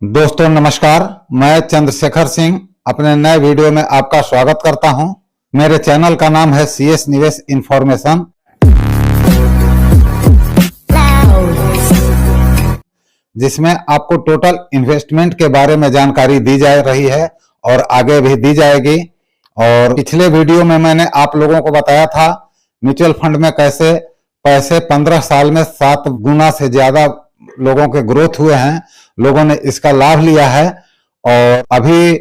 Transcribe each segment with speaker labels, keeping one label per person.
Speaker 1: दोस्तों नमस्कार। मैं चंद्रशेखर सिंह अपने नए वीडियो में आपका स्वागत करता हूं। मेरे चैनल का नाम है CS निवेश इंफॉर्मेशन, जिसमें आपको टोटल इन्वेस्टमेंट के बारे में जानकारी दी जा रही है और आगे भी दी जाएगी। और पिछले वीडियो में मैंने आप लोगों को बताया था म्यूचुअल फंड में कैसे पैसे 15 साल में 7 गुना से ज्यादा लोगों के ग्रोथ हुए हैं, लोगों ने इसका लाभ लिया है। और अभी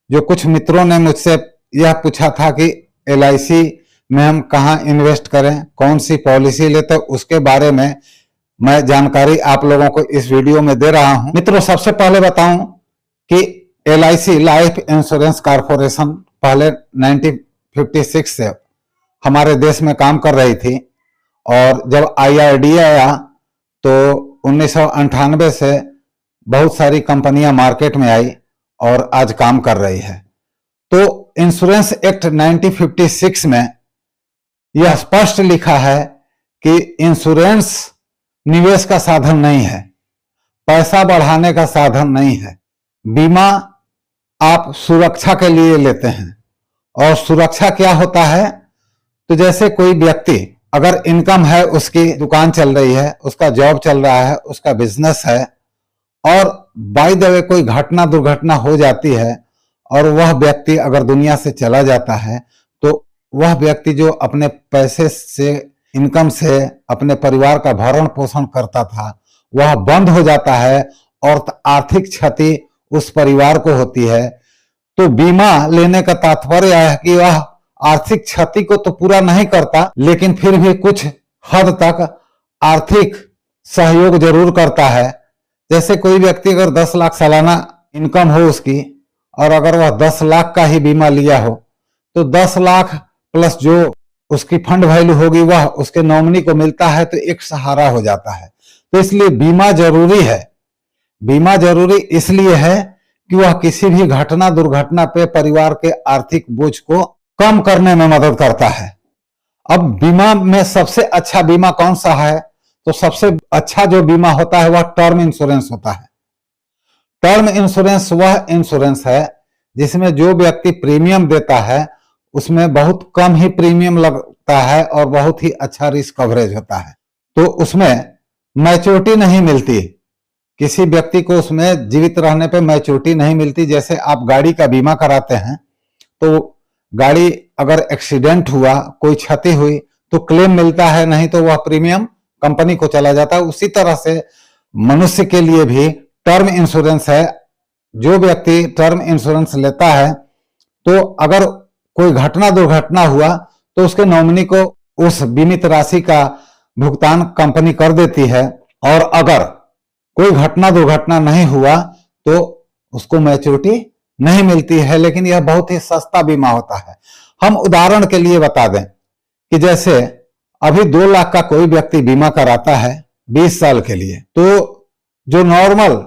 Speaker 1: जो कुछ मित्रों ने मुझसे यह पूछा था कि LIC में हम कहाँ इन्वेस्ट करें, कौन सी पॉलिसी ले, तो उसके बारे में मैं जानकारी आप लोगों को इस वीडियो में दे रहा हूं। मित्रों, सबसे पहले बताऊं कि LIC लाइफ इंश्योरेंस कॉर्पोरेशन पहले 1956 से हमारे देश में काम कर रही थी और जब IRDA आया तो 1998 से बहुत सारी कंपनियां मार्केट में आई और आज काम कर रही है। तो इंश्योरेंस एक्ट 1956 में यह स्पष्ट लिखा है कि इंश्योरेंस निवेश का साधन नहीं है, पैसा बढ़ाने का साधन नहीं है। बीमा आप सुरक्षा के लिए लेते हैं। और सुरक्षा क्या होता है? तो जैसे कोई व्यक्ति अगर इनकम है, उसकी दुकान चल रही है, उसका जॉब चल रहा है, उसका बिजनेस है, और बाय द वे कोई घटना दुर्घटना हो जाती है और वह व्यक्ति अगर दुनिया से चला जाता है, तो वह व्यक्ति जो अपने पैसे से, इनकम से अपने परिवार का भरण पोषण करता था, वह बंद हो जाता है और आर्थिक क्षति उस परिवार को होती है। तो बीमा लेने का तात्पर्य है कि वह आर्थिक क्षति को तो पूरा नहीं करता, लेकिन फिर भी कुछ हद तक आर्थिक सहयोग जरूर करता है। जैसे कोई व्यक्ति अगर 10 लाख सालाना इनकम हो उसकी, और अगर वह 10 लाख का ही बीमा लिया हो, तो 10 लाख प्लस जो उसकी फंड वैल्यू होगी वह उसके नॉमिनी को मिलता है, तो एक सहारा हो जाता है। तो इसलिए बीमा जरूरी है। बीमा जरूरी इसलिए है कि वह किसी भी घटना दुर्घटना पे परिवार के आर्थिक बोझ को कम करने में मदद करता है। अब बीमा में सबसे अच्छा बीमा कौन सा है? तो सबसे अच्छा जो बीमा होता है वह टर्म इंश्योरेंस होता है। टर्म इंश्योरेंस वह इंश्योरेंस है जिसमें जो व्यक्ति प्रीमियम देता है उसमें बहुत कम ही प्रीमियम लगता है और बहुत ही अच्छा रिस्क कवरेज होता है। तो उसमें मैच्योरिटी नहीं मिलती, किसी व्यक्ति को उसमें जीवित रहने पे मैच्योरिटी नहीं मिलती। जैसे आप गाड़ी का बीमा कराते हैं तो गाड़ी अगर एक्सीडेंट हुआ, कोई क्षति हुई, तो क्लेम मिलता है, नहीं तो वह प्रीमियम कंपनी को चला जाता है। उसी तरह से मनुष्य के लिए भी टर्म इंश्योरेंस है। जो व्यक्ति टर्म इंश्योरेंस लेता है तो अगर कोई घटना दुर्घटना हुआ तो उसके नॉमिनी को उस बीमित राशि का भुगतान कंपनी कर देती है, और अगर कोई घटना दुर्घटना नहीं हुआ तो उसको मैच्योरिटी नहीं मिलती है। लेकिन यह बहुत ही सस्ता बीमा होता है। हम उदाहरण के लिए बता दें कि जैसे अभी 2 लाख का कोई व्यक्ति बीमा कराता है 20 साल के लिए, तो जो नॉर्मल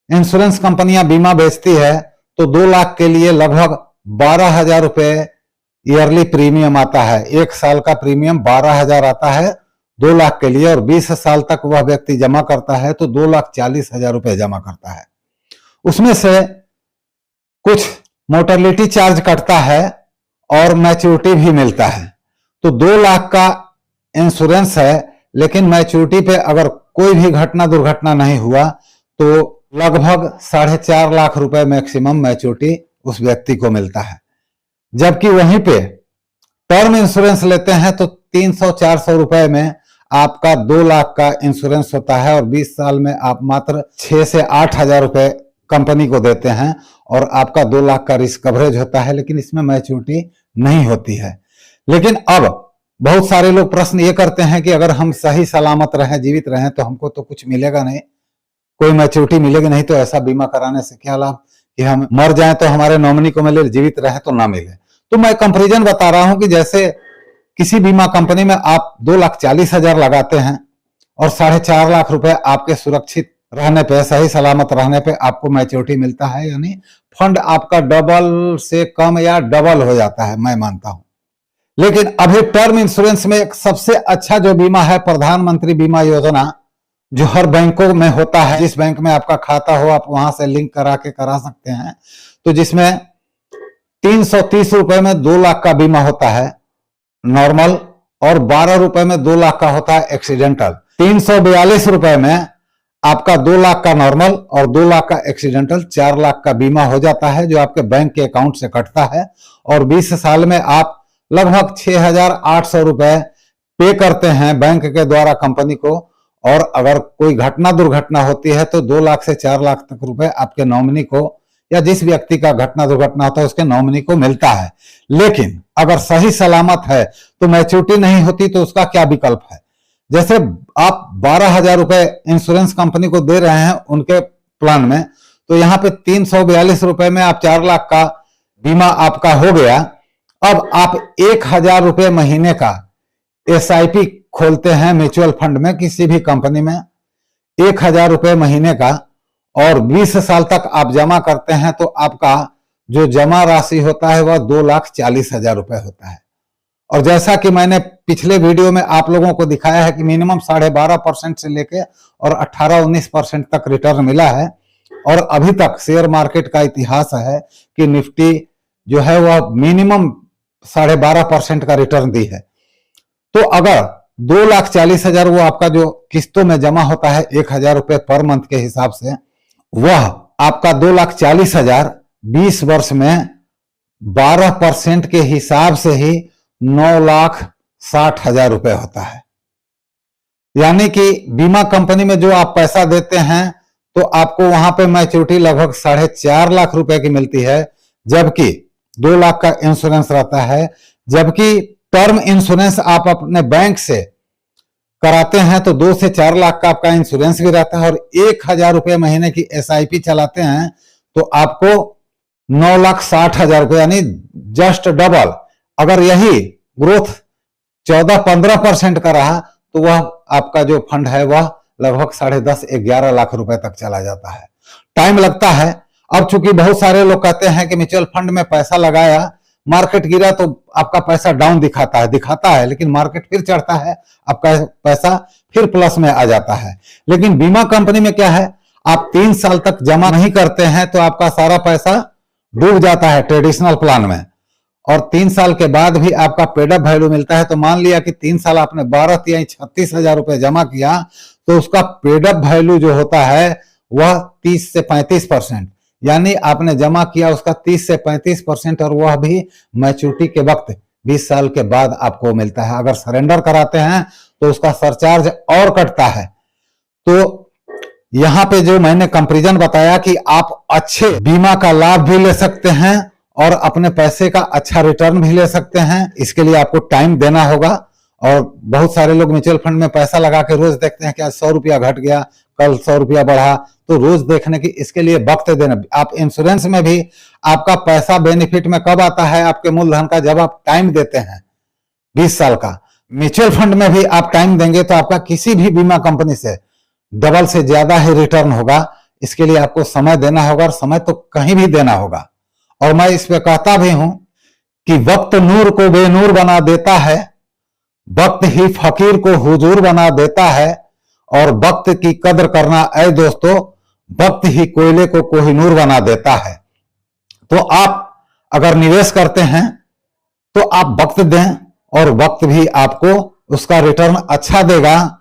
Speaker 1: इंश्योरेंस कंपनियां बीमा बेचती है तो 2 लाख के लिए लगभग 12,000 रुपए ईयरली प्रीमियम आता है। 1 साल का प्रीमियम 12,000 आता है 2 लाख के लिए, और 20 साल तक वह व्यक्ति जमा करता है तो 2,40,000 रुपए जमा करता है। उसमें से कुछ मोर्टेलिटी चार्ज कटता है और मैच्योरिटी भी मिलता है। तो 2 लाख का इंश्योरेंस है, लेकिन मैच्योरिटी पे अगर कोई भी घटना दुर्घटना नहीं हुआ तो लगभग 4.5 लाख रुपए मैक्सिमम मैच्योरिटी उस व्यक्ति को मिलता है। जबकि वहीं पे टर्म इंश्योरेंस लेते हैं तो 300-400 रुपए में आपका 2 लाख का इंश्योरेंस होता है, और 20 साल में आप मात्र 6 से 8,000 रुपए कंपनी को देते हैं और आपका 2 लाख का रिस्क कवरेज होता है, लेकिन इसमें मैच्योरिटी नहीं होती है। लेकिन अब बहुत सारे लोग प्रश्न ये करते हैं कि अगर हम सही सलामत रहें, जीवित रहें, तो हमको तो कुछ मिलेगा नहीं, कोई मैच्योरिटी मिलेगी नहीं, तो ऐसा बीमा कराने से क्या लाभ कि हम मर जाएं तो हमारे नॉमिनी को मिले, जीवित रहे तो ना मिले। तो मैं कंपैरिजन बता रहा हूं कि जैसे किसी बीमा कंपनी में आप 2,40,000 लगाते हैं और 4.5 लाख रुपए आपके सुरक्षित रहने पे, सही सलामत रहने पे आपको मैच्योरिटी मिलता है, यानी फंड आपका डबल से कम या डबल हो जाता है, मैं मानता हूं। लेकिन अभी टर्म इंश्योरेंस में एक सबसे अच्छा जो बीमा है प्रधानमंत्री बीमा योजना, जो हर बैंकों में होता है, जिस बैंक में आपका खाता हो आप वहां से लिंक करा के करा सकते हैं। तो जिसमें 330 रुपए में 2 लाख का बीमा होता है नॉर्मल, और 12 रुपए में 2 लाख का होता है एक्सीडेंटल। 342 रुपए में आपका 2 लाख का नॉर्मल और 2 लाख का एक्सीडेंटल, 4 लाख का बीमा हो जाता है जो आपके बैंक के अकाउंट से कटता है। और 20 साल में आप लगभग 6,800 रुपए पे करते हैं बैंक के द्वारा कंपनी को। और अगर कोई घटना दुर्घटना होती है तो 2 लाख से 4 लाख तक रुपए आपके नॉमिनी को या जिस व्यक्ति का घटना दुर्घटना होता है उसके नॉमिनी को मिलता है। लेकिन अगर सही सलामत है तो मैच्योरिटी नहीं होती तो उसका क्या विकल्प है? जैसे आप 12,000 रुपए इंश्योरेंस कंपनी को दे रहे हैं उनके प्लान में, तो यहाँ पे 342 रुपए में आप 4 लाख का बीमा आपका हो गया। अब आप 1,000 रुपए महीने का SIP खोलते हैं म्यूचुअल फंड में किसी भी कंपनी में, 1,000 रुपए महीने का, और 20 साल तक आप जमा करते हैं तो आपका जो जमा राशि होता है वह 2,40,000 रुपए होता है। और जैसा कि मैंने पिछले वीडियो में आप लोगों को दिखाया है कि मिनिमम 12.5% से लेके और 18-19% तक रिटर्न मिला है। और अभी तक शेयर मार्केट का इतिहास है कि निफ्टी जो है वह मिनिमम 12.5% का रिटर्न दी है। तो अगर 2,40,000 वो आपका जो किस्तों में जमा होता है 1,000 रुपए पर मंथ के हिसाब से, वह आपका 2,40,000 20 वर्ष में 12% के हिसाब से ही 9,60,000 रुपए होता है। यानी कि बीमा कंपनी में जो आप पैसा देते हैं तो आपको वहां पे मैच्योरिटी लगभग 4.5 लाख रुपए की मिलती है, जबकि 2 लाख का इंश्योरेंस रहता है। जबकि टर्म इंश्योरेंस आप अपने बैंक से कराते हैं तो 2 से 4 लाख का आपका इंश्योरेंस भी रहता है, और 1,000 रुपए महीने की SIP चलाते हैं तो आपको 9,60,000 रुपए, यानी जस्ट डबल। अगर यही ग्रोथ 14-15% का रहा तो वह आपका जो फंड है वह लगभग 10.5-11 लाख रुपए तक चला जाता है। टाइम लगता है। अब चूंकि बहुत सारे लोग कहते हैं कि म्यूचुअल फंड में पैसा लगाया, मार्केट गिरा तो आपका पैसा डाउन दिखाता है, लेकिन मार्केट फिर चढ़ता है, आपका पैसा फिर प्लस में आ जाता है। लेकिन बीमा कंपनी में क्या है, आप 3 साल तक जमा नहीं करते हैं तो आपका सारा पैसा डूब जाता है ट्रेडिशनल प्लान में, और 3 साल के बाद भी आपका पेडअप वैल्यू मिलता है। तो मान लिया कि 3 साल आपने 36,000 रुपए जमा किया, तो उसका पेडअप वैल्यू जो होता है वह 30 से 35%, यानी आपने जमा किया उसका 30 से 35%, और वह भी मैच्योरिटी के वक्त 20 साल के बाद आपको मिलता है। अगर सरेंडर कराते हैं तो उसका सरचार्ज और कटता है। तो यहां पे जो मैंने कंपैरिजन बताया कि आप अच्छे बीमा का लाभ भी ले सकते हैं और अपने पैसे का अच्छा रिटर्न भी ले सकते हैं। इसके लिए आपको टाइम देना होगा। और बहुत सारे लोग म्यूचुअल फंड में पैसा लगा के रोज देखते हैं कि आज 100 रुपया घट गया, कल 100 रुपया बढ़ा, तो रोज देखने की इसके लिए वक्त देना। आप इंश्योरेंस में भी आपका पैसा बेनिफिट में कब आता है आपके मूलधन का, जब आप टाइम देते हैं 20 साल का। म्यूचुअल फंड में भी आप टाइम देंगे तो आपका किसी भी बीमा कंपनी से डबल से ज्यादा ही रिटर्न होगा। इसके लिए आपको समय देना होगा, और समय तो कहीं भी देना होगा। और मैं इस पे कहता भी हूं कि वक्त नूर को बेनूर बना देता है, वक्त ही फकीर को हुजूर बना देता है, और वक्त की कदर करना ऐ दोस्तों, वक्त ही कोयले को कोहिनूर बना देता है। तो आप अगर निवेश करते हैं तो आप वक्त दें, और वक्त भी आपको उसका रिटर्न अच्छा देगा।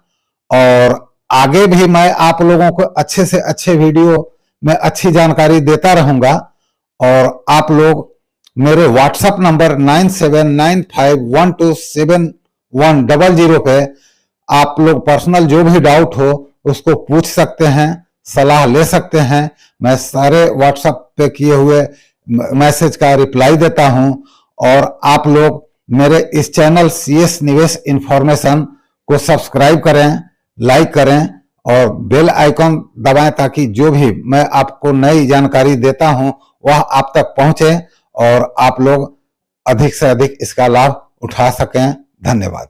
Speaker 1: और आगे भी मैं आप लोगों को अच्छे से अच्छे वीडियो में अच्छी जानकारी देता रहूंगा। और आप लोग मेरे व्हाट्सएप नंबर 9795127100 पे आप लोग पर्सनल जो भी डाउट हो उसको पूछ सकते हैं, सलाह ले सकते हैं। मैं सारे व्हाट्सएप पे किए हुए मैसेज का रिप्लाई देता हूं। और आप लोग मेरे इस चैनल CS निवेश इंफॉर्मेशन को सब्सक्राइब करें, लाइक करें और बेल आइकॉन दबाएं, ताकि जो भी मैं आपको नई जानकारी देता हूं वह आप तक पहुंचे और आप लोग अधिक से अधिक इसका लाभ उठा सकें। धन्यवाद।